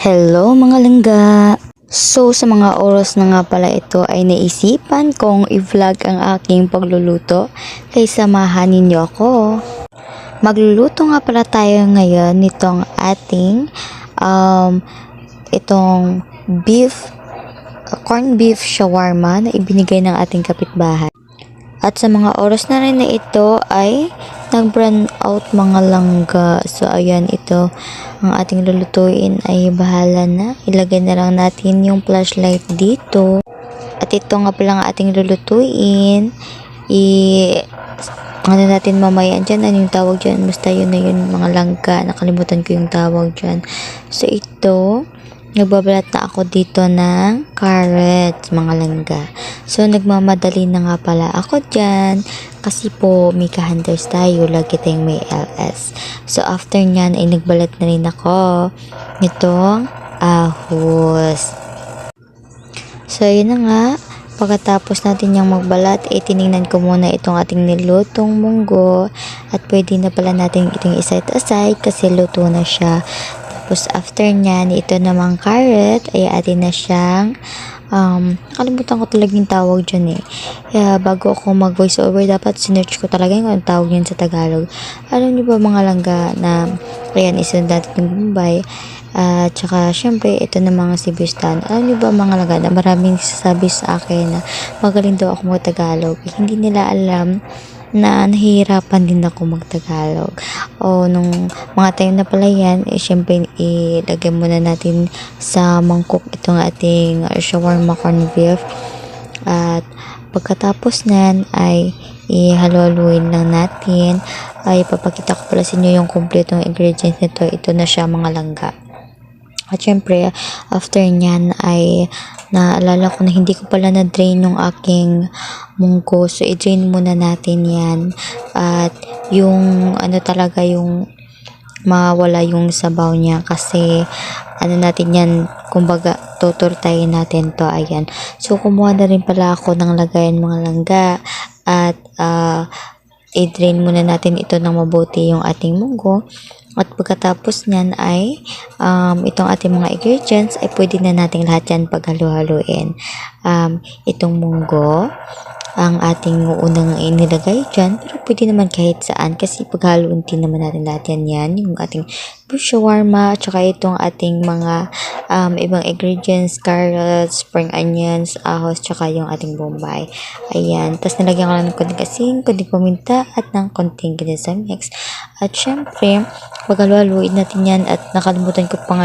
Hello mga langga! So sa mga oras na nga pala ito ay naisipan kong i-vlog ang aking pagluluto kaya samahan ninyo ako. Magluluto nga pala tayo ngayon nitong ating itong corned beef shawarma na ibinigay ng ating kapitbahay. At sa mga oras na rin na ito ay nag-brown out mga langga. So ayan, ito ang ating lulutuin ay bahala na. Ilagay na lang natin yung flashlight dito. At ito nga pala ang ating lulutuin. Ano natin mamaya dyan, ano yung tawag dyan? Basta yun na yun mga langga. Nakalimutan ko yung tawag dyan. So ito, nagbabalat na ako dito ng carrots, mga langga. So, nagmamadali na nga pala ako dyan. Kasi po, may ka-hunters tayo. Lagi tayong may LS. So, after nyan, ay nagbalat na rin ako nitong ahos. So, yun na nga. Pagkatapos natin yung magbalat, tinignan ko muna itong ating nilutong munggo. At pwede na pala natin itong iset aside kasi luto na siya. Tapos after nyan, ito namang carrot ay atin na siyang nakalimutan ko talaga yung tawag dyan Kaya bago ako mag voice over, dapat sinearch ko talaga yung tawag yun sa Tagalog. Alam niyo ba mga langga na ayan, isa natin yung Bombay. Tsaka syempre ito na mga sibistan. Alam niyo ba mga langga na maraming sasabi sa akin na magaling daw ako mag-Tagalog. Hindi nila alam na nahihirapan din ako mag-Tagalog. O nung mga time na pala yan, syempre ilagay muna natin sa mangkok itong ating shawarma corned beef. At pagkatapos nan ay ihalo-haluin lang natin. Ay papakita ko pala sa inyo yung kompletong ingredients nito. Ito na siya mga langga. At syempre, after nyan ay naalala ko na hindi ko pala na-drain yung aking munggo. So, i-drain muna natin yan. At yung ano talaga yung mawala yung sabaw niya kasi ano natin yan, kumbaga tuturtayin natin to. Ayan. So, kumuha na rin pala ako ng lagayan mga langga. At i-drain muna natin ito ng mabuti yung ating munggo. At pagkatapos nyan ay itong ating mga ingredients ay pwede na natin lahat yan paghalu-haluin. Itong munggo, ang ating unang inilagay dyan, pero pwede naman kahit saan kasi paghaluin din naman natin lahat yan. Yung ating beef shawarma, at saka itong ating mga ibang ingredients, carrots, spring onions, ahos, tsaka yung ating bombay. Ayan, tapos nilagyan ko lang ng konting asin, konting paminta, at ng konting ginisa mix. At syempre, paghalu-haluin natin yan at nakalimutan ko pang